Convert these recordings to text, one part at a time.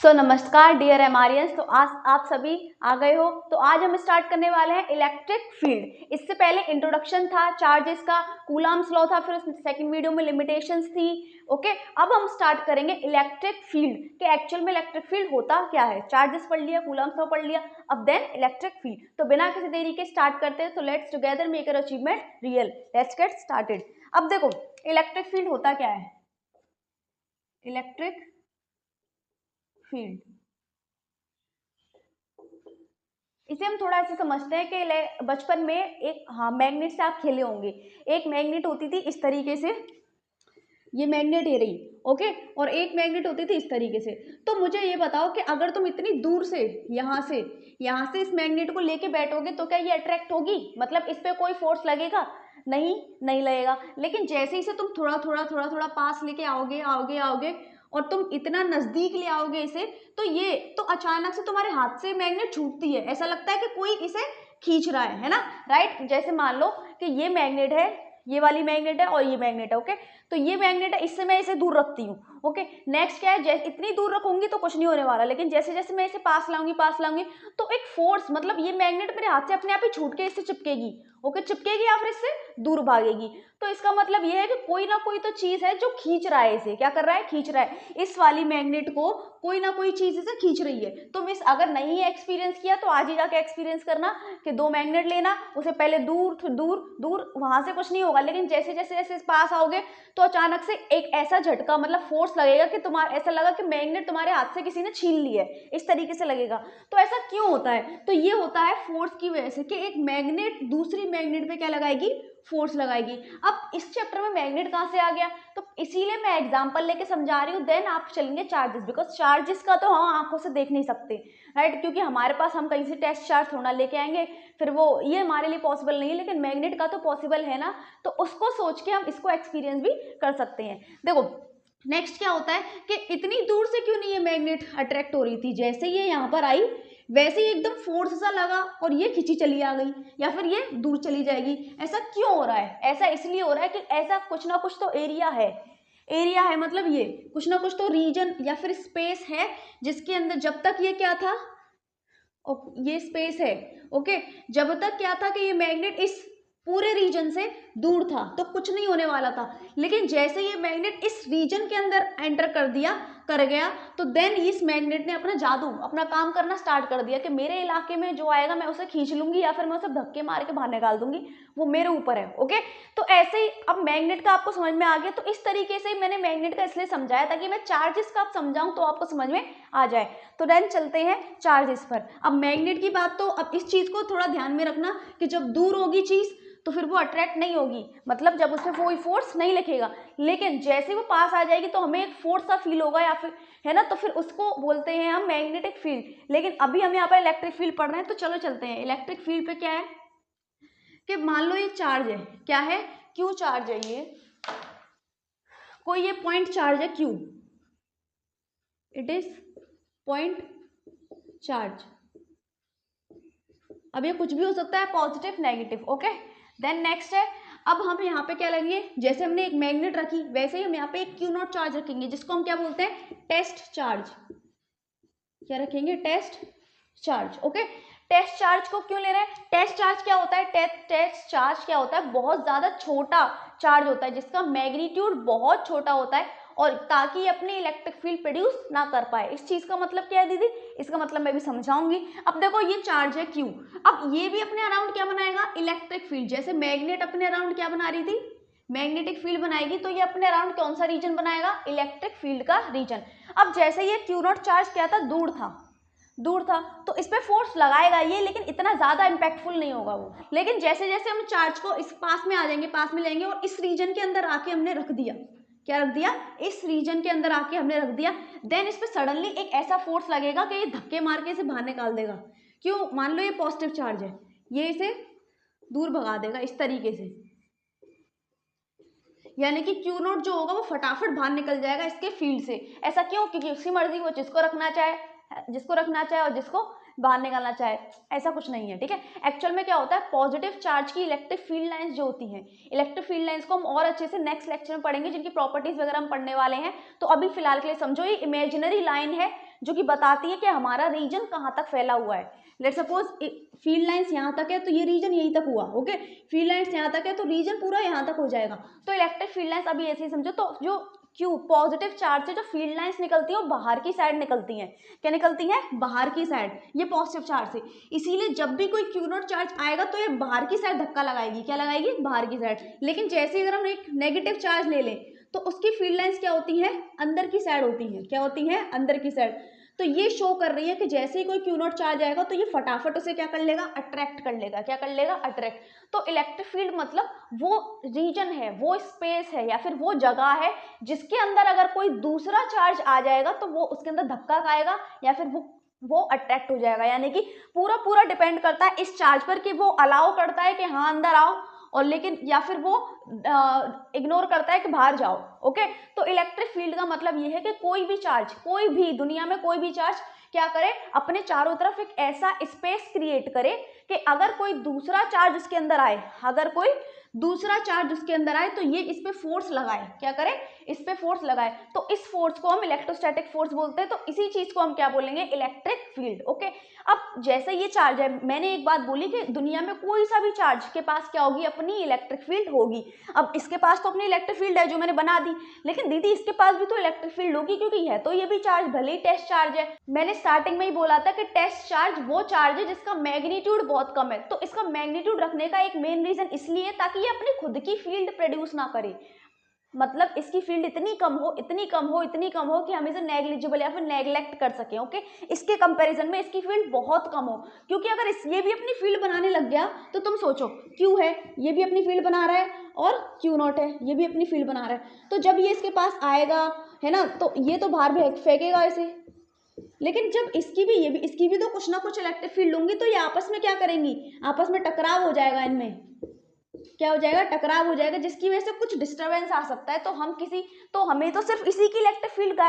नमस्कार डियर एमआरियंस। तो आज आप सभी आ गए हो। तो आज हम स्टार्ट करने वाले हैं इलेक्ट्रिक फील्ड। इससे पहले इंट्रोडक्शन था चार्जेस का, कूलम्स लॉ था, फिर सेकंड वीडियो में लिमिटेशंस थी। ओके, अब हम स्टार्ट करेंगे इलेक्ट्रिक फील्ड कि एक्चुअल में इलेक्ट्रिक फील्ड होता क्या है। चार्जेस पढ़ लिया, कूलम्स लॉ पढ़ लिया, अब देन इलेक्ट्रिक फील्ड। तो बिना किसी देरी के स्टार्ट करते हैं। तो let's together make our achievement real. Let's get started. अब देखो इलेक्ट्रिक फील्ड होता क्या है। इलेक्ट्रिक फील्ड इसे हम थोड़ा ऐसे समझते हैं कि बचपन में एक मैग्नेट से आप खेले होंगे। एक मैग्नेट होती थी इस तरीके से, ये मैग्नेट है रही, ओके, और एक मैग्नेट होती थी इस तरीके से। तो मुझे ये बताओ कि अगर तुम इतनी दूर से यहाँ से इस मैग्नेट को लेके बैठोगे तो क्या ये अट्रैक्ट होगी? मतलब इस पे कोई फोर्स लगेगा? नहीं लगेगा। लेकिन जैसे ही से तुम थोड़ा पास लेके आओगे और तुम इतना नजदीक ले आओगे इसे, तो अचानक से तुम्हारे हाथ से मैग्नेट छूटती है। ऐसा लगता है कि कोई इसे खींच रहा है ना, राइट। जैसे मान लो कि ये मैग्नेट है, ये वाली मैग्नेट है और ये मैग्नेट है, ओके। तो ये मैग्नेट है, इससे मैं इसे दूर रखती हूँ, ओके। नेक्स्ट क्या है, जैसे इतनी दूर रखूंगी तो कुछ नहीं होने वाला, लेकिन जैसे जैसे मैं इसे पास लाऊंगी तो एक फोर्स, मतलब ये मैग्नेट मेरे हाथ से अपने आप ही छूट के इससे चिपकेगी, ओके, चिपकेगी या फिर इससे दूर भागेगी। तो इसका मतलब ये है कि कोई ना कोई तो चीज है जो खींच रहा है इसे। क्या कर रहा है? खींच रहा है। इस वाली मैग्नेट को कोई ना कोई चीज इसे खींच रही है। तो मिस अगर नहीं एक्सपीरियंस किया तो आज ही जाके एक्सपीरियंस करना कि दो मैग्नेट लेना, उसे पहले दूर फिर दूर, वहां से कुछ नहीं होगा, लेकिन जैसे जैसे पास आओगे तो अचानक से एक ऐसा झटका, मतलब फोर्स लगेगा कि तुम्हारा ऐसा लगा कि मैग्नेट तुम्हारे हाथ से किसी ने छीन ली है, इस तरीके से लगेगा। तो ऐसा क्यों होता है? तो ये होता है फोर्स की वजह से कि एक मैग्नेट दूसरी मैग्नेट पे क्या लगाएगी? फोर्स लगाएगी। अब इस चैप्टर में मैग्नेट कहाँ से आ गया? तो इसीलिए मैं एग्जांपल लेके समझा रही हूँ। देन आप चलेंगे चार्जेस, बिकॉज चार्जेस का तो हम आंखों से देख नहीं सकते, राइट, क्योंकि हमारे पास हम कहीं से टेस्ट चार्ज थोड़ा लेके आएंगे, फिर वो ये हमारे लिए पॉसिबल नहीं है, लेकिन मैग्नेट का तो पॉसिबल है ना। तो उसको सोच के हम इसको एक्सपीरियंस भी कर सकते हैं। देखो नेक्स्ट क्या होता है कि इतनी दूर से क्यों नहीं ये मैग्नेट अट्रैक्ट हो रही थी, जैसे ये यहाँ पर आई वैसे ही एकदम फोर्स सा लगा और ये खिंची चली आ गई या फिर ये दूर चली जाएगी। ऐसा क्यों हो रहा है? ऐसा इसलिए हो रहा है कि ऐसा कुछ ना कुछ तो एरिया है, मतलब ये कुछ ना कुछ तो रीजन या फिर स्पेस है जिसके अंदर जब तक ये क्या था, ये स्पेस है, ओके। जब तक क्या था कि ये मैग्नेट इस पूरे रीजन से दूर था तो कुछ नहीं होने वाला था, लेकिन जैसे ये मैग्नेट इस रीजन के अंदर एंटर कर गया तो देन इस मैग्नेट ने अपना जादू, अपना काम करना स्टार्ट कर दिया कि मेरे इलाके में जो आएगा मैं उसे खींच लूंगी या फिर मैं उसे धक्के मार के बाहर निकाल दूंगी, वो मेरे ऊपर है, ओके। तो ऐसे ही अब मैग्नेट का आपको समझ में आ गया। तो इस तरीके से मैंने मैग्नेट का इसलिए समझाया ताकि मैं चार्जेस का आप समझाऊं तो आपको समझ में आ जाए। तो देन चलते हैं चार्जेस पर। अब मैग्नेट की बात, तो अब इस चीज को थोड़ा ध्यान में रखना कि जब दूर होगी चीज तो फिर वो अट्रैक्ट नहीं होगी, मतलब जब उसमें कोई फोर्स नहीं लिखेगा, लेकिन जैसे वो पास आ जाएगी तो हमें एक फोर्स सा फील होगा या फिर, है ना, तो फिर उसको बोलते हैं हम मैग्नेटिक फील्ड। लेकिन अभी हम यहाँ पर इलेक्ट्रिक फील्ड पढ़ रहे हैं, तो चलो चलते हैं इलेक्ट्रिक फील्ड पे। क्या है कि मान लो ये चार्ज है, क्या है? क्यू चार्ज है, ये कोई ये पॉइंट चार्ज है Q, it is point charge. अब ये कुछ भी हो सकता है, positive negative, okay. Then next है, अब हम यहाँ पे क्या लगेंगे, जैसे हमने एक मैग्नेट रखी वैसे ही हम यहाँ पे एक क्यू नॉट चार्ज रखेंगे जिसको हम क्या बोलते हैं? Test charge. क्या रखेंगे? Test charge, okay. Test charge को क्यों ले रहे हैं? टेस्ट चार्ज क्या होता है? टेस्ट चार्ज क्या होता है? बहुत ज्यादा छोटा चार्ज होता है जिसका मैग्नीट्यूड बहुत छोटा होता है, और ताकि ये अपनी इलेक्ट्रिक फील्ड प्रोड्यूस ना कर पाए। इस चीज का मतलब क्या है दीदी? इसका मतलब मैं भी समझाऊंगी। अब देखो ये चार्ज है क्यू, अब ये भी अपने अराउंड क्या बनाएगा? Electric field. जैसे मैग्नेट अपने अराउंड क्या बना रही थी? मैग्नेटिक फील्ड बनाएगी, तो ये अपने अराउंड कौन सा रीजन बनाएगा? इलेक्ट्रिक फील्ड का रीजन। अब जैसे ये क्यू नॉट चार्ज क्या था? दूर था, तो इस पे फोर्स लगाएगा ये, लेकिन इतना ज्यादा इंपैक्टफुल नहीं होगा वो। लेकिन जैसे जैसे हम चार्ज को इस पास में आ जाएंगे, पास में लेंगे और इस रीजन के अंदर आके हमने रख दिया, क्या रख दिया? इस रीजन के अंदर आके हमने रख दिया, देन इस पे सडनली एक ऐसा फोर्स लगेगा कि ये धक्के मार के इसे बाहर निकाल देगा। क्यों? मान लो ये पॉजिटिव चार्ज है, ये इसे दूर भगा देगा इस तरीके से, यानी कि क्यू नॉट जो होगा वो फटाफट बाहर निकल जाएगा इसके फील्ड से। ऐसा क्यों? क्योंकि उसकी मर्जी, वो जिसको रखना चाहे और जिसको बाहर निकालना चाहे, ऐसा कुछ नहीं है, ठीक है। एक्चुअल में क्या होता है, पॉजिटिव चार्ज की इलेक्ट्रिक फील्ड लाइंस जो होती हैं, इलेक्ट्रिक फील्ड लाइंस को हम और अच्छे से नेक्स्ट लेक्चर में पढ़ेंगे, जिनकी प्रॉपर्टीज वगैरह हम पढ़ने वाले हैं। तो अभी फिलहाल के लिए समझो ये इमेजिनरी लाइन है जो कि बताती है कि हमारा रीजन कहाँ तक फैला हुआ है। लेट सपोज फील्ड लाइंस यहाँ तक है तो ये रीजन यहीं तक हुआ, ओके। फील्ड लाइंस यहाँ तक है तो रीजन पूरा यहाँ तक हो जाएगा। तो इलेक्ट्रिक फील्ड लाइंस अभी ऐसे ही समझो। तो जो क्यू पॉजिटिव चार्ज से जो फील्ड लाइंस निकलती है वो बाहर की साइड निकलती हैं। क्या निकलती हैं? बाहर की साइड, ये पॉजिटिव चार्ज से। इसीलिए जब भी कोई क्यू नॉट चार्ज आएगा तो ये बाहर की साइड धक्का लगाएगी। क्या लगाएगी? बाहर की साइड। लेकिन जैसे ही अगर हम एक नेगेटिव चार्ज ले लें तो उसकी फील्ड लाइंस क्या होती हैं? अंदर की साइड होती हैं। क्या होती हैं? अंदर की साइड। तो ये शो कर रही है कि जैसे ही कोई क्यू नॉट चार्ज आएगा तो ये फटाफट उसे क्या कर लेगा? अट्रैक्ट कर लेगा। क्या कर लेगा? अट्रैक्ट। तो इलेक्ट्रिक फील्ड मतलब वो रीजन है, वो स्पेस है या फिर वो जगह है जिसके अंदर अगर कोई दूसरा चार्ज आ जाएगा तो वो उसके अंदर धक्का खाएगा या फिर वो अट्रैक्ट हो जाएगा। यानी कि पूरा डिपेंड करता है इस चार्ज पर कि वो अलाउ करता है कि हाँ अंदर आओ, और लेकिन या फिर वो इग्नोर करता है कि बाहर जाओ, ओके। तो इलेक्ट्रिक फील्ड का मतलब ये है कि कोई भी चार्ज, कोई भी दुनिया में कोई भी चार्ज क्या करे? अपने चारों तरफ एक ऐसा स्पेस क्रिएट करे कि अगर कोई दूसरा चार्ज उसके अंदर आए, अगर कोई दूसरा चार्ज उसके अंदर आए तो ये इस पे फोर्स लगाए। क्या करे? इस पे फोर्स लगाए। तो इस फोर्स को हम इलेक्ट्रोस्टैटिक फोर्स बोलते हैं। तो इसी चीज को हम क्या बोलेंगे? Electric field, okay. अब जैसे ये चार्ज है, मैंने एक बात बोली कि दुनिया में कोई सा भी चार्ज के पास क्या होगी? अपनी इलेक्ट्रिक फील्ड होगी। अब इसके पास तो अपनी इलेक्ट्रिक फील्ड है जो मैंने बना दी, लेकिन दीदी इसके पास भी तो इलेक्ट्रिक फील्ड होगी क्योंकि है तो ये भी चार्ज, भले ही टेस्ट चार्ज है। मैंने स्टार्टिंग में ही बोला था कि टेस्ट चार्ज वो चार्ज है जिसका मैग्नीट्यूड बहुत कम है। तो इसका मैग्नीट्यूड रखने का एक मेन रीजन इसलिए ताकि ये अपनी खुद की फील्ड प्रोड्यूस ना करे। मतलब इसकी फील्ड इतनी कम हो, इतनी कम हो, इतनी कम हो कि हम इसे नेग्लिजिबल या फिर नेग्लेक्ट कर सकें, ओके। इसके कंपैरिजन में इसकी फील्ड बहुत कम हो, क्योंकि अगर ये भी अपनी फील्ड बनाने लग गया तो तुम सोचो, क्यू है, ये भी अपनी फील्ड बना रहा है, और क्यू नॉट है, ये भी अपनी फील्ड बना रहा है। तो जब ये इसके पास आएगा, है ना, तो ये तो बाहर फेंकेगा इसे। लेकिन जब इसकी भी तो कुछ ना कुछ इलेक्ट्रिक फील्ड होंगी, तो ये आपस में क्या करेंगी? आपस में टकराव हो जाएगा। इनमें क्या हो जाएगा? टकराव हो जाएगा, जिसकी वजह से कुछ डिस्टरबेंस आ सकता है। तो हमें तो सिर्फ इसी की इलेक्ट्रिक फील्ड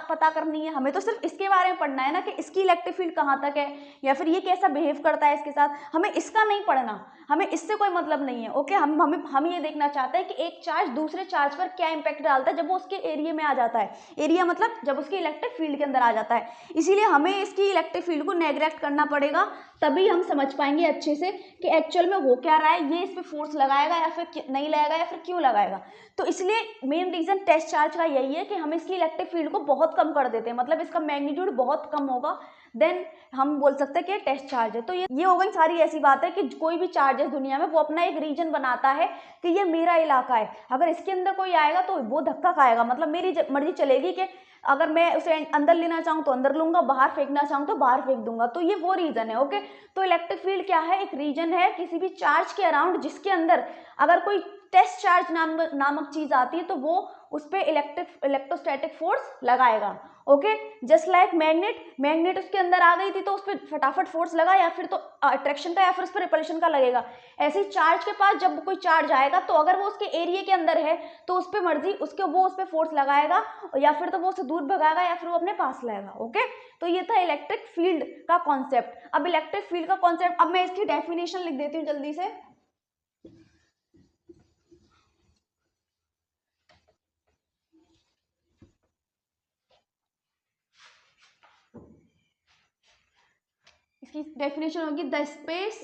पता करनी है। हमें तो सिर्फ इसके बारे में पढ़ना है ना कि इसकी इलेक्ट्रिक फील्ड कहाँ तक है या फिर ये कैसा बिहेव करता है इसके साथ। हमें इसका नहीं पढ़ना, हमें इससे कोई मतलब नहीं है, ओके। हम ये देखना चाहते हैं कि एक चार्ज दूसरे चार्ज पर क्या इंपैक्ट डालता है जब वो उसके एरिया में आ जाता है। एरिया मतलब जब उसकी इलेक्ट्रिक फील्ड के अंदर आ जाता है। इसीलिए हमें इसकी इलेक्ट्रिक फील्ड को नेग्लेक्ट करना पड़ेगा, तभी हम समझ पाएंगे अच्छे से कि एक्चुअल में हो क्या रहा है, ये इस पे फोर्स लगाएगा या फिर नहीं लगाएगा या फिर क्यों लगाएगा। तो इसलिए मेन रीजन टेस्ट चार्ज का यही है कि हम इसकी इलेक्ट्रिक फील्ड को बहुत कम कर देते हैं, मतलब इसका मैग्नीट्यूड बहुत कम होगा, देन हम बोल सकते हैं कि टेस्ट चार्ज है। तो ये हो गई सारी ऐसी बात है कि कोई भी चार्ज है दुनिया में वो अपना एक रीजन बनाता है कि ये मेरा इलाका है। अगर इसके अंदर कोई आएगा तो वो धक्का खाएगा, मतलब मेरी मर्जी चलेगी कि अगर मैं उसे अंदर लेना चाहूँ तो अंदर लूंगा, बाहर फेंकना चाहूँ तो बाहर फेंक दूंगा। तो ये वो रीजन है, ओके। तो इलेक्ट्रिक फील्ड क्या है? एक रीजन है किसी भी चार्ज के अराउंड जिसके अंदर अगर कोई टेस्ट चार्ज नामक चीज आती है तो वो उस पर इलेक्ट्रोस्टैटिक फोर्स लगाएगा, ओके। जस्ट लाइक मैग्नेट उसके अंदर आ गई थी तो उस पर फटाफट फोर्स लगा, या फिर तो अट्रैक्शन का या फिर उस पर रिपल्शन का लगेगा। ऐसे ही चार्ज के पास जब कोई चार्ज आएगा तो अगर वो उसके एरिया के अंदर है तो उस पर मर्जी वो उस पर फोर्स लगाएगा, या फिर तो वो उसे दूर भगाएगा या फिर वो अपने पास लाएगा, ओके। तो ये था इलेक्ट्रिक फील्ड का कॉन्सेप्ट। अब इलेक्ट्रिक फील्ड का कॉन्सेप्ट, अब मैं इसकी डेफिनेशन लिख देती हूँ जल्दी से। इसकी डेफिनेशन होगी द स्पेस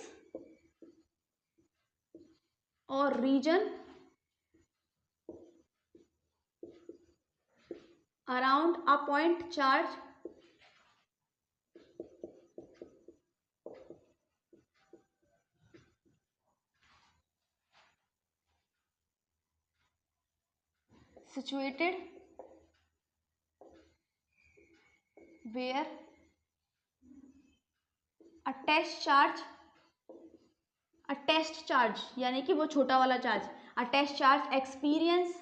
और region around a point charge situated where a test charge यानी कि वो छोटा वाला charge, a test charge experience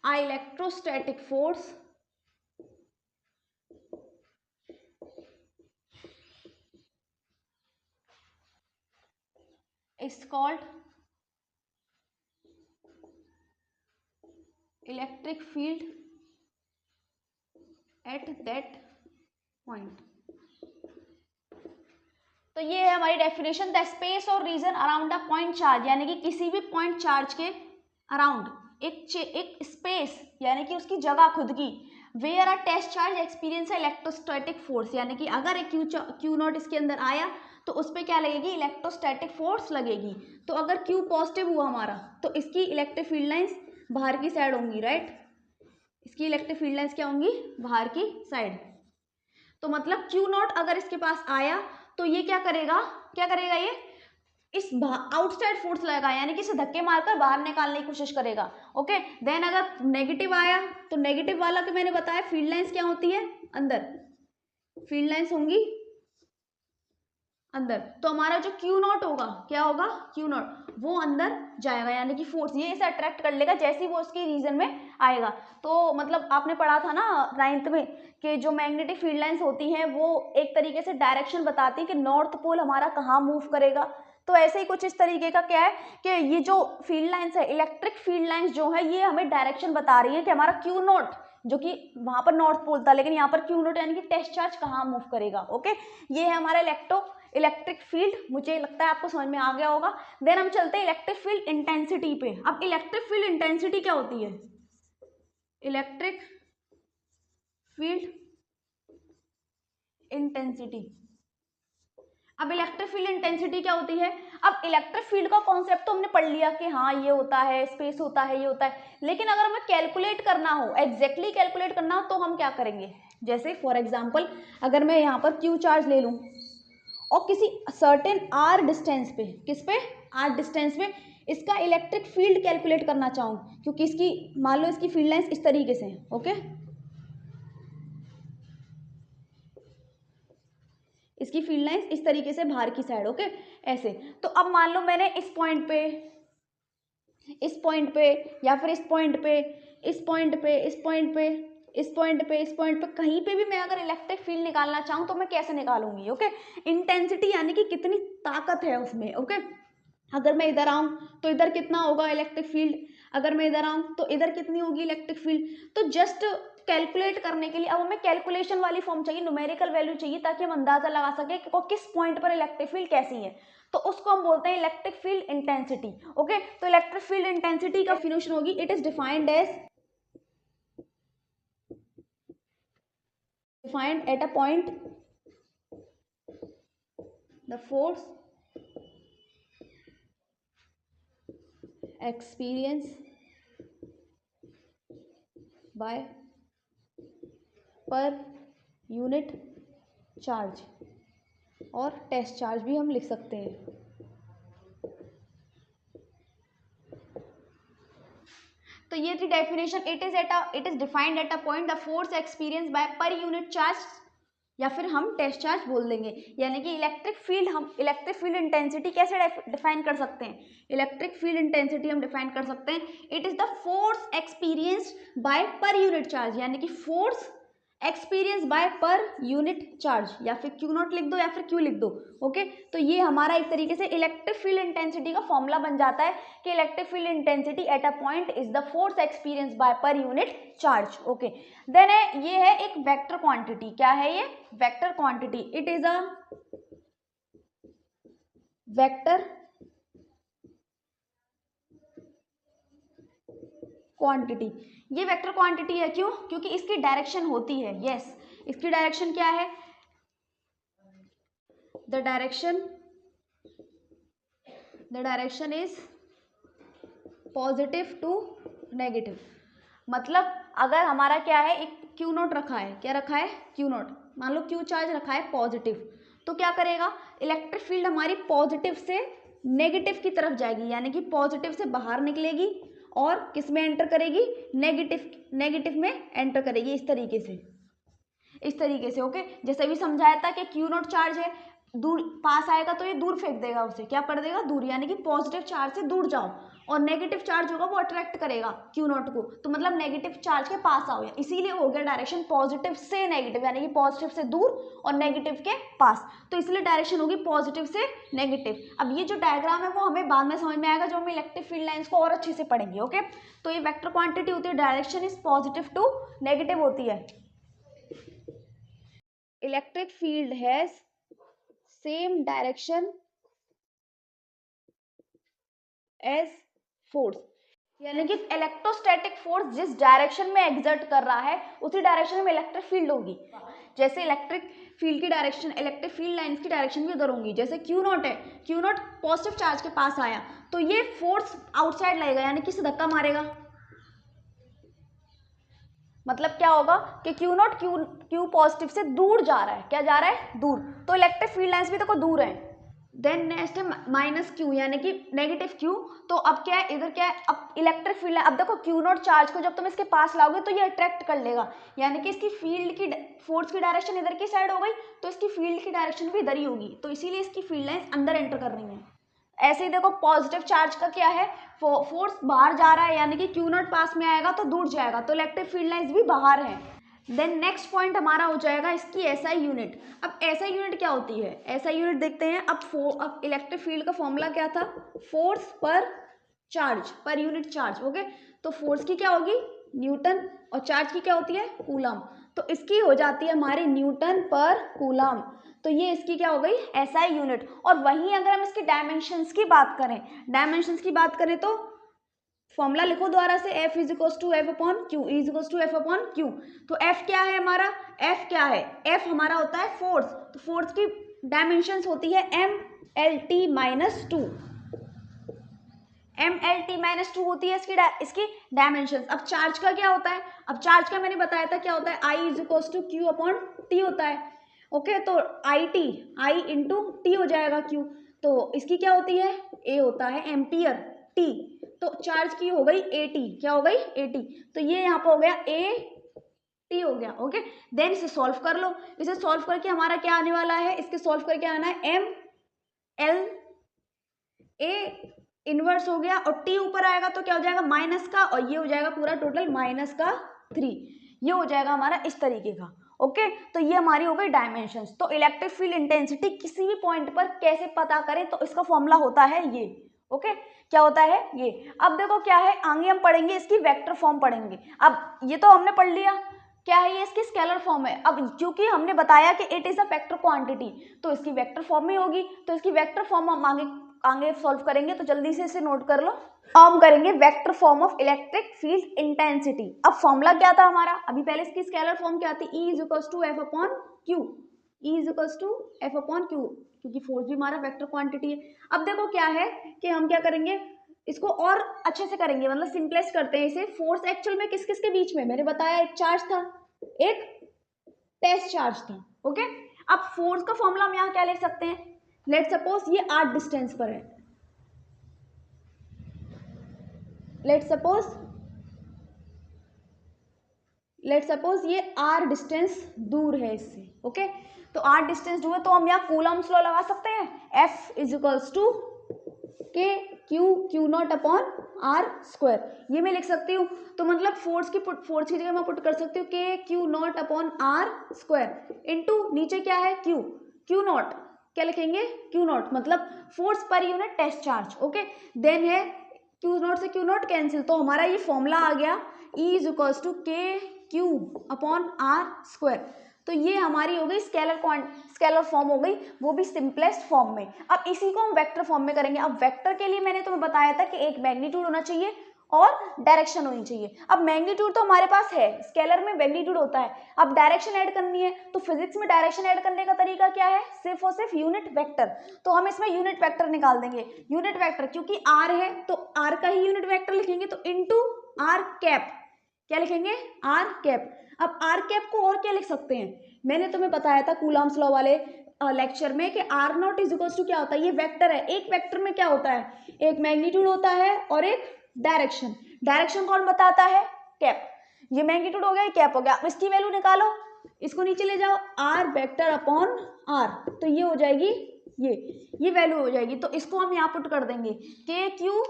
a electrostatic force is called electric field at that point। तो ये है हमारी डेफिनेशन, द स्पेस और region around a point charge, यानी कि किसी भी पॉइंट चार्ज के अराउंड एक स्पेस यानी कि उसकी जगह खुद की, where a test charge experience electrostatic force, यानी कि अगर एक क्यू नॉट इसके अंदर आया तो उस पर क्या लगेगी, इलेक्ट्रोस्टैटिक फोर्स लगेगी। तो अगर क्यू पॉजिटिव हुआ हमारा तो इसकी इलेक्ट्रिक फील्ड लाइंस बाहर की साइड होंगी, राइट, इसकी इलेक्ट्रिक फील्ड लाइंस क्या होंगी, बाहर की साइड। तो मतलब क्यू नॉट अगर इसके पास आया तो ये क्या करेगा, ये इस आउटसाइड फोर्स लगेगा, यानी कि इसे धक्के मारकर बाहर निकालने की कोशिश करेगा। ओके, देन अगर नेगेटिव आया तो नेगेटिव वाला के मैंने बताया फील्ड लाइंस क्या होती है, अंदर फील्ड लाइंस होंगी अंदर। तो हमारा जो क्यू नॉट होगा, क्या होगा, क्यू नॉट वो अंदर जाएगा, यानी कि फोर्स ये इसे अट्रैक्ट कर लेगा जैसे ही वो उसके रीजन में आएगा। तो मतलब आपने पढ़ा था ना 9th में कि जो मैग्नेटिक फील्ड लाइंस होती हैं वो एक तरीके से डायरेक्शन बताती है कि नॉर्थ पोल हमारा कहाँ मूव करेगा। तो ऐसे ही कुछ इस तरीके का क्या है कि ये जो फील्ड लाइंस है, इलेक्ट्रिक फील्ड लाइंस जो है, ये हमें डायरेक्शन बता रही है कि हमारा क्यू नॉट, जो कि वहां पर नॉर्थ पोल था लेकिन यहाँ पर क्यू नॉट यानी कि टेस्ट चार्ज कहाँ मूव करेगा। ओके, ये है हमारा इलेक्ट्रिक फील्ड, मुझे लगता है आपको समझ में आ गया होगा। देन हम चलते हैं इलेक्ट्रिक फील्ड इंटेंसिटी पे। अब इलेक्ट्रिक फील्ड इंटेंसिटी क्या होती है, इलेक्ट्रिक फील्ड इंटेंसिटी। अब इलेक्ट्रिक फील्ड इंटेंसिटी क्या होती है, अब इलेक्ट्रिक फील्ड का कॉन्सेप्ट तो हमने पढ़ लिया कि हाँ ये होता है, स्पेस होता है, ये होता है, लेकिन अगर हमें कैलकुलेट करना हो, एग्जैक्टली कैलकुलेट करना हो तो हम क्या करेंगे। जैसे फॉर एग्जांपल अगर मैं यहाँ पर क्यू चार्ज ले लूँ और किसी सर्टेन आर डिस्टेंस पे, किस पे, आर डिस्टेंस पे इसका इलेक्ट्रिक फील्ड कैलकुलेट करना चाहूँ, क्योंकि इसकी मान लो इसकी फील्ड लाइंस इस तरीके से है, ओके, इसकी फील्ड लाइंस इस तरीके से बाहर की साइड, ओके, ऐसे। तो अब मान लो मैंने इस पॉइंट पे, इस पॉइंट पे, या फिर इस पॉइंट पे, इस पॉइंट पे, इस पॉइंट पे, इस पॉइंट पे, इस पॉइंट पे, कहीं पे भी मैं अगर इलेक्ट्रिक फील्ड निकालना चाहूँ तो मैं कैसे निकालूंगी, ओके, इंटेंसिटी यानी कि कितनी ताकत है उसमें, ओके। अगर मैं इधर आऊँ तो इधर कितना होगा इलेक्ट्रिक फील्ड, अगर मैं इधर आऊँ तो इधर कितनी होगी इलेक्ट्रिक फील्ड। तो जस्ट कैलकुलेट करने के लिए अब हमें कैलकुलेशन वाली फॉर्म चाहिए, न्यूमेरिकल वैल्यू चाहिए, ताकि हम अंदाजा लगा सके कि किस पॉइंट पर इलेक्ट्रिक फील्ड कैसी है। तो उसको हम बोलते हैं इलेक्ट्रिक फील्ड इंटेंसिटी। ओके, तो इलेक्ट्रिक फील्ड इंटेंसिटी का डेफिनेशन होगी, it is defined at a point the force experience by per unit charge, और टेस्ट चार्ज भी हम लिख सकते हैं। तो ये थी definition, it is defined at a point the force experience by per unit charge, या फिर हम टेस्ट चार्ज बोल देंगे। यानी कि हम इलेक्ट्रिक फील्ड इंटेंसिटी कैसे डिफाइन कर सकते हैं, इलेक्ट्रिक फील्ड इंटेंसिटी हम डिफाइन कर सकते हैं, it is the force experienced bye per unit charge, यानी कि force experience by per unit charge, या फिर क्यू नॉट लिख दो या फिर क्यू लिख दो। ओके, तो ये हमारा एक तरीके से इलेक्ट्रिक फील्ड इंटेंसिटी का फॉर्मूला बन जाता है कि electric field intensity at a point is the force experience by per unit charge. Okay, then ये है एक वेक्टर क्वांटिटी, क्या है ये, vector quantity, it is a vector quantity. ये वेक्टर क्वांटिटी है, क्यों, क्योंकि इसकी डायरेक्शन होती है, यस, इसकी डायरेक्शन क्या है, the direction is positive to negative. मतलब अगर हमारा क्या है, एक क्यू नोट रखा है, क्या रखा है, क्यू नोट, मान लो क्यू चार्ज रखा है पॉजिटिव, तो क्या करेगा, इलेक्ट्रिक फील्ड हमारी पॉजिटिव से नेगेटिव की तरफ जाएगी, यानी कि पॉजिटिव से बाहर निकलेगी और किस में एंटर करेगी, नेगेटिव में एंटर करेगी, इस तरीके से। ओके, जैसे भी समझाया था कि क्यू नोट चार्ज है, दूर पास आएगा तो ये दूर फेंक देगा, उसे क्या कर देगा, दूर, यानी कि पॉजिटिव चार्ज से दूर जाओ, और नेगेटिव चार्ज होगा वो अट्रैक्ट करेगा क्यू नॉट को, तो मतलब नेगेटिव चार्ज के पास आओ, इसीलिए हो गया डायरेक्शन पॉजिटिव से नेगेटिव, यानी कि पॉजिटिव से दूर और नेगेटिव के पास, तो इसलिए डायरेक्शन होगी पॉजिटिव से नेगेटिव। अब ये जो डायग्राम है वो हमें बाद में समझ में आएगा, जो हम इलेक्ट्रिक फील्ड लाइंस को और अच्छे से पढ़ेंगे। ओके, तो ये वेक्टर क्वांटिटी होती है, direction is positive to negative होती है। Electric field has same direction as force, यानी कि इलेक्ट्रोस्टैटिक फोर्स जिस डायरेक्शन में एग्जर्ट कर रहा है उसी डायरेक्शन में इलेक्ट्रिक फील्ड होगी। जैसे इलेक्ट्रिक फील्ड की डायरेक्शन, इलेक्ट्रिक फील्ड लाइंस की डायरेक्शन भी उधर होंगी। जैसे क्यू नॉट है, क्यू नॉट पॉजिटिव चार्ज के पास आया तो ये फोर्स आउटसाइड लगेगा, यानी कि इसे धक्का मारेगा। मतलब क्या होगा कि क्यू नॉट क्यू पॉजिटिव से दूर जा रहा है, क्या जा रहा है, दूर, तो इलेक्ट्रिक फील्ड लाइंस भी देखो दूर है। देन नेक्स्ट है माइनस क्यू, यानी कि नेगेटिव क्यू। तो अब क्या है, इधर क्या है, अब इलेक्ट्रिक फील्ड है। अब देखो क्यू नॉट चार्ज को जब तुम इसके पास लाओगे तो ये अट्रैक्ट कर लेगा, यानी कि इसकी फील्ड की फोर्स की डायरेक्शन इधर की साइड हो गई तो इसकी फील्ड की डायरेक्शन भी इधर ही होगी, तो इसीलिए इसकी फील्ड लाइंस अंदर एंटर कर रही है। ऐसे ही देखो पॉजिटिव चार्ज का क्या है, फोर्स बाहर जा रहा है, यानी कि क्यू नॉट पास में आएगा तो दूर जाएगा, तो इलेक्ट्रिक फील्ड लाइंस भी बाहर है। देन नेक्स्ट पॉइंट हमारा हो जाएगा इसकी एसआई यूनिट। अब एसआई यूनिट क्या होती है, एसआई यूनिट देखते हैं। अब इलेक्ट्रिक फील्ड का फॉर्मूला क्या था, फोर्स पर चार्ज पर यूनिट चार्ज। ओके, तो फोर्स की क्या होगी, न्यूटन, और चार्ज की क्या होती है, कूलम। तो इसकी हो जाती है हमारी न्यूटन पर कूलम, तो ये इसकी क्या हो गई, एसआई यूनिट। और वहीं अगर हम इसकी डायमेंशंस की बात करें, डायमेंशंस की बात करें तो फॉर्मूला लिखो दोबारा से, F is equals to F upon Q, is equals to F upon Q. तो F क्या है हमारा, F क्या है, F हमारा होता है फोर्स, तो फोर्स की डायमेंशंस होती है MLT minus two, MLT minus two होती है इसकी डायमेंशंस। अब चार्ज का क्या होता है, अब चार्ज का मैंने बताया था क्या होता है, I is equals to Q upon T होता है। ओके, तो I इंटू टी हो जाएगा Q, तो इसकी क्या होती है, A होता है एम्पियर, T, तो चार्ज की हो गई AT, क्या हो गई AT, तो ये यहाँ पे हो गया AT हो गया। ओके, देन इसे सॉल्व कर लो, इसे सॉल्व करके हमारा क्या आने वाला है, इसके सॉल्व करके आना है ML A इनवर्स हो गया, और T ऊपर आएगा तो क्या हो जाएगा माइनस का, और ये हो जाएगा पूरा टोटल माइनस का 3, ये हो जाएगा हमारा इस तरीके का। ओके, तो ये हमारी हो गई डायमेंशंस। तो इलेक्ट्रिक फील्ड इंटेंसिटी किसी भी पॉइंट पर कैसे पता करें, तो इसका फॉर्मूला होता है ये। ओके, क्या होता है ये। अब देखो क्या है, आगे हम पढ़ेंगे इसकी वेक्टर फॉर्म पढ़ेंगे। अब ये तो हमने पढ़ लिया क्या है, ये इसकी स्केलर फॉर्म है। अब क्योंकि हमने बताया कि it is a vector quantity, तो इसकी वेक्टर फॉर्म में होगी, तो इसकी वेक्टर फॉर्म हम आगे सॉल्व करेंगे, तो जल्दी से इसे नोट कर लो। अब हम करेंगे vector form of electric field intensity. अब फॉर्मूला क्या था हमारा, अभी पहले इसकी स्केलर फॉर्म क्या थी, E is equals to F upon Q, E is equals to F upon Q, क्योंकि फोर्स भी हमारा वेक्टर क्वांटिटी है। अब देखो क्या है कि हम क्या करेंगे, इसको और अच्छे से करेंगे, मतलब सिंपलेस्ट करते हैं इसे। फोर्स एक्चुअल में किस किस के बीच में, मैंने बताया एक चार्ज था, एक टेस्ट चार्ज था। ओके, अब फोर्स का फॉर्मूला हम यहाँ क्या लिख सकते हैं, लेट सपोज ये r डिस्टेंस पर है, लेट सपोज ये r डिस्टेंस दूर है इससे। ओके, तो r डिस्टेंस दूर है, तो हम यहाँ कूलम्स लॉ लगा सकते हैं, F is equals to K Q not upon R square, ये मैं लिख सकती हूँ। तो मतलब फोर्स की जगह मैं पुट कर सकती हूँ K Q not upon R square into नीचे क्या है क्यू नॉट, क्या लिखेंगे क्यू नॉट, मतलब force per unit test charge. Okay, then है क्यू नॉट से क्यू नॉट कैंसिल, तो हमारा ये फॉर्मूला आ गया E is equals to K Q upon R square. तो ये हमारी हो गई स्केलर फॉर्म हो गई, वो भी सिंपलेस्ट फॉर्म में। अब इसी को हम वेक्टर फॉर्म में करेंगे। अब वेक्टर के लिए मैंने तुम्हें बताया था कि एक मैग्नीट्यूड होना चाहिए और डायरेक्शन होनी चाहिए। अब मैग्नीट्यूड तो हमारे पास है, स्केलर में मैग्नीट्यूड होता है, अब डायरेक्शन ऐड करनी है, तो फिजिक्स में डायरेक्शन ऐड करने का तरीका क्या है, सिर्फ और सिर्फ यूनिट वेक्टर। तो हम इसमें यूनिट वेक्टर निकाल देंगे, यूनिट वेक्टर क्योंकि r है तो r का ही यूनिट वेक्टर लिखेंगे, तो इनटू r कैप, क्या लिखेंगे r कैप। अब r कैप को और क्या लिख सकते हैं, मैंने तुम्हें बताया था कूलम्स लॉ वाले लेक्चर में कि r not is equals to क्या होता है, ये वेक्टर है, एक वेक्टर में क्या होता है, एक मैग्नीट्यूड होता है और एक डायरेक्शन। डायरेक्शन कौन बताता है, कैप, ये मैग्नीट्यूड हो गया, कैप हो गया। अब इसकी वैल्यू निकालो, इसको नीचे ले जाओ, r वेक्टर अपॉन r, तो ये हो जाएगी ये वैल्यू हो जाएगी। तो इसको हम यहाँ पुट कर देंगे के क्यू,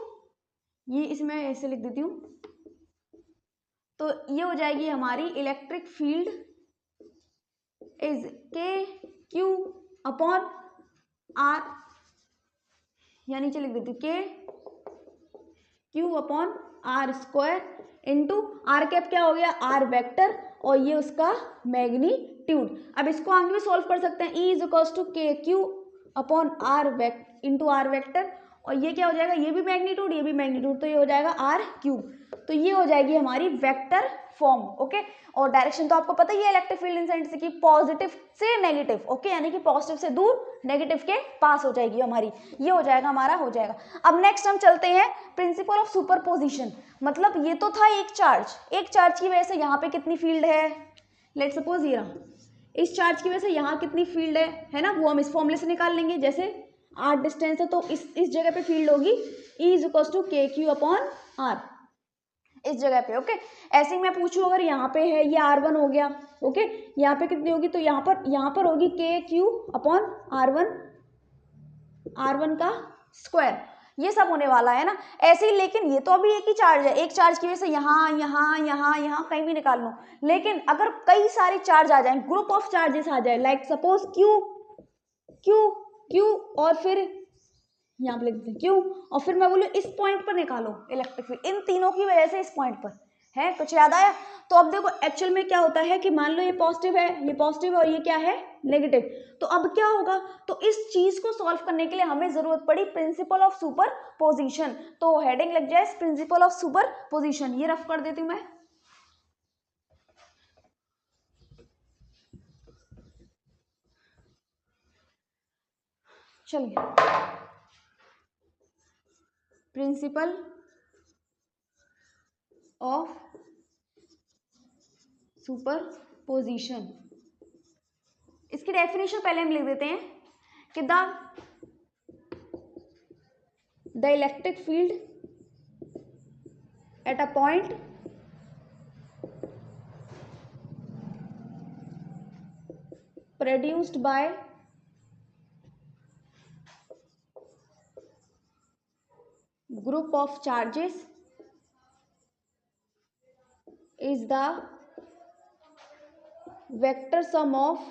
ये इसमें ऐसे लिख देती हूँ, तो ये हो जाएगी हमारी electric field is K Q upon R, या नीचे लिख देती हूँ K Q upon R square into R cap, क्या हो गया आर वेक्टर, और ये उसका मैग्नीट्यूड। अब इसको आगे भी सॉल्व कर सकते हैं, E is equals to K Q upon R into R vector, और ये क्या हो जाएगा, ये भी मैग्नीट्यूड, ये भी मैग्नीट्यूड, तो ये हो जाएगा आर क्यूब। तो ये हो जाएगी हमारी वेक्टर फॉर्म। ओके, और डायरेक्शन तो आपको पता ही है इलेक्ट्रिक फील्ड इंटेंसिटी की, पॉजिटिव से नेगेटिव। ओके, यानी कि पॉजिटिव से दूर नेगेटिव के पास हो जाएगी हमारी, ये हो जाएगा हमारा, हो जाएगा। अब नेक्स्ट हम चलते हैं प्रिंसिपल ऑफ सुपरपोजिशन। मतलब ये तो था एक चार्ज की वजह से यहाँ पे कितनी फील्ड है, लेट सपोज ये रहा, इस चार्ज की वजह से यहाँ कितनी फील्ड है ना, वो हम इस फॉर्मूले से निकाल लेंगे। जैसे r डिस्टेंस है तो इस जगह पे फील्ड होगी E is equal to K Q upon are, इस जगह पे। ओके, ऐसे ही मैं पूछूं अगर यहाँ पे है ये r1 हो गया, ओके, यहाँ पे कितनी होगी, तो यहाँ पर होगी के क्यू अपॉन r1 का स्क्वायर, ये सब होने वाला है ना ऐसे ही। लेकिन ये तो अभी एक ही चार्ज है, एक चार्ज की वजह से यहाँ कहीं भी निकाल लो। लेकिन अगर कई सारे चार्ज आ जाए, ग्रुप ऑफ चार्जेस आ जाए, लाइक सपोज क्यू और फिर यहाँ पे लिख देते हैं क्यू, और फिर मैं बोलूँ इस पॉइंट पर निकालो इलेक्ट्रिक फील्ड, इन तीनों की वजह से इस पॉइंट पर है, कुछ याद आया? तो अब देखो एक्चुअल में क्या होता है कि मान लो ये पॉजिटिव है और ये क्या है, नेगेटिव। तो अब क्या होगा, तो इस चीज को सॉल्व करने के लिए हमें जरूरत पड़ी प्रिंसिपल ऑफ सुपरपोजिशन। तो हेडिंग लग जाए प्रिंसिपल ऑफ सुपरपोजिशन, ये रफ कर देती हूँ मैं। चलिए, प्रिंसिपल ऑफ सुपरपोजिशन, इसकी डेफिनेशन पहले हम लिख देते हैं कि the electric field at a point produced by group of charges is the vector sum of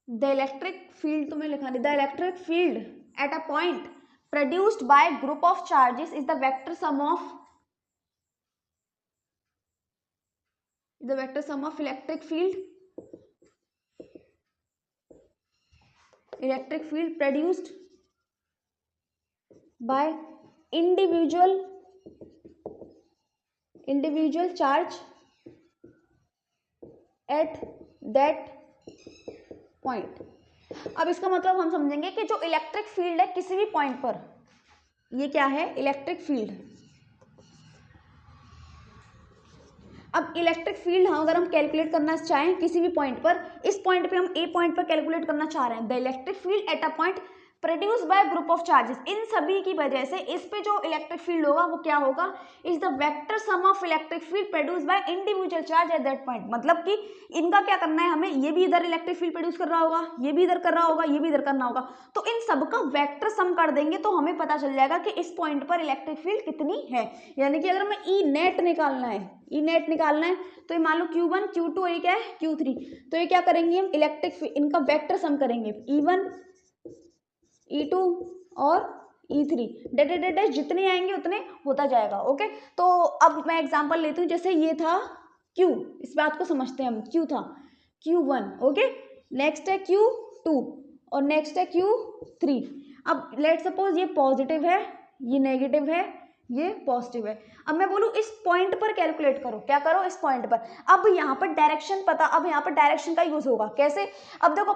the electric field, तुम्हें लिखा नहीं, the electric field at a point produced by group of charges is the vector sum of electric field produced by individual charge at that point। अब इसका मतलब हम समझेंगे कि जो इलेक्ट्रिक फील्ड है किसी भी पॉइंट पर, ये क्या है, इलेक्ट्रिक फील्ड। अब इलेक्ट्रिक फील्ड अगर हम कैलकुलेट करना चाहें किसी भी पॉइंट पर, इस पॉइंट पे हम ए पॉइंट पर कैलकुलेट करना चाह रहे हैं, the electric field at a point produce by group of charges, इन सभी की वजह से इस पे जो इलेक्ट्रिक फील्ड होगा वो क्या होगा, is the vector sum of electric field produce by individual charge at that point. मतलब कि इनका क्या करना है हमें, ये भी इधर इलेक्ट्रिक फील्ड प्रोड्यूस कर रहा होगा, ये भी इधर कर रहा होगा, ये भी इधर करना होगा, तो इन सबका वेक्टर सम कर देंगे तो हमें पता चल जाएगा कि इस पॉइंट पर इलेक्ट्रिक फील्ड कितनी है। यानी कि अगर हमें ई नेट निकालना है तो ये मान लो Q1 Q2 ये क्या है Q3, तो ये क्या करेंगे हम, इलेक्ट्रिक फील्ड इनका वेक्टर सम करेंगे, E1 E2 और E3 डे जितने आएंगे उतने होता जाएगा। ओके, तो अब मैं एग्जांपल लेती हूँ, जैसे ये था Q, इस बात को समझते हैं हम, Q था Q1, ओके, नेक्स्ट है Q2 और नेक्स्ट है Q3। अब लेट सपोज ये पॉजिटिव है, ये नेगेटिव है, ये पॉजिटिव है। अब मैं बोलूँ इस पॉइंट पर कैलकुलेट करो, क्या करो, इस पॉइंट पर। अब यहाँ पर डायरेक्शन पता, अब यहाँ पर डायरेक्शन का यूज होगा कैसे, अब देखो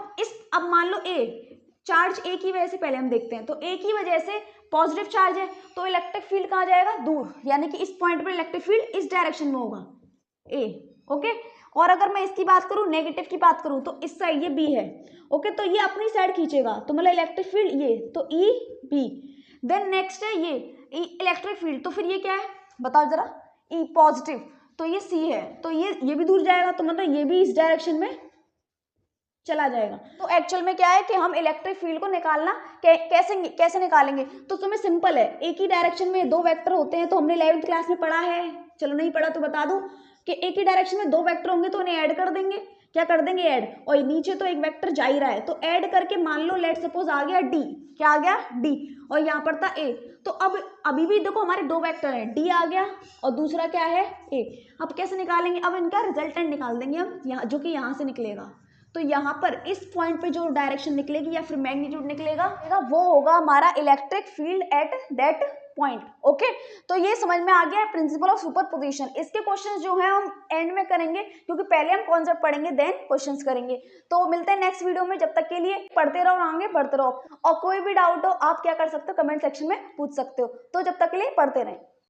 अब मान लो ए चार्ज ए की वजह से पहले हम देखते हैं, तो ए की वजह से पॉजिटिव चार्ज है तो इलेक्ट्रिक फील्ड कहाँ जाएगा, दूर, यानी कि इस पॉइंट पर इलेक्ट्रिक फील्ड इस डायरेक्शन में होगा ए। ओके, और अगर मैं इसकी बात करूं, नेगेटिव की बात करूं, तो इस साइड ये बी है। ओके, तो ये अपनी साइड खींचेगा, तो मतलब इलेक्ट्रिक फील्ड ये, तो ई बी। देन नेक्स्ट है ये इलेक्ट्रिक फील्ड, तो फिर ये क्या है बताओ जरा, ई पॉजिटिव, तो ये सी है, तो ये भी दूर जाएगा, तो मतलब ये भी इस डायरेक्शन में चला जाएगा। तो एक्चुअल में क्या है कि हम इलेक्ट्रिक फील्ड को निकालना कैसे निकालेंगे, तो तुम्हें सिंपल है, एक ही डायरेक्शन में दो वेक्टर होते हैं, तो हमने 11th क्लास में पढ़ा है, चलो नहीं पढ़ा तो बता दूं कि एक ही डायरेक्शन में दो वेक्टर होंगे तो उन्हें ऐड कर देंगे, क्या कर देंगे, ऐड, और नीचे तो एक वेक्टर जा ही रहा है तो ऐड करके मान लो लेट सपोज आ गया डी, क्या आ गया डी, और यहाँ पर था ए, तो अब अभी भी देखो हमारे दो वेक्टर हैं, डी आ गया और दूसरा क्या है ए। अब कैसे निकालेंगे, अब इनका रिजल्टेंट निकाल देंगे हम यहाँ, जो कि यहाँ से निकलेगा, तो यहाँ पर इस पॉइंट पे जो डायरेक्शन निकलेगी या फिर मैग्नीट्यूड निकलेगा वो होगा हमारा electric field at that point. Okay, तो ये समझ में आ गया प्रिंसिपल ऑफ सुपरपोजिशन। इसके क्वेश्चंस जो हैं हम एंड में करेंगे, क्योंकि पहले हम कॉन्सेप्ट पढ़ेंगे देन क्वेश्चंस करेंगे। तो मिलते हैं नेक्स्ट वीडियो में, जब तक के लिए पढ़ते रहो और आगे बढ़ते रहो। और कोई भी डाउट हो आप क्या कर सकते हो, कमेंट सेक्शन में पूछ सकते हो। तो जब तक के लिए पढ़ते रहें।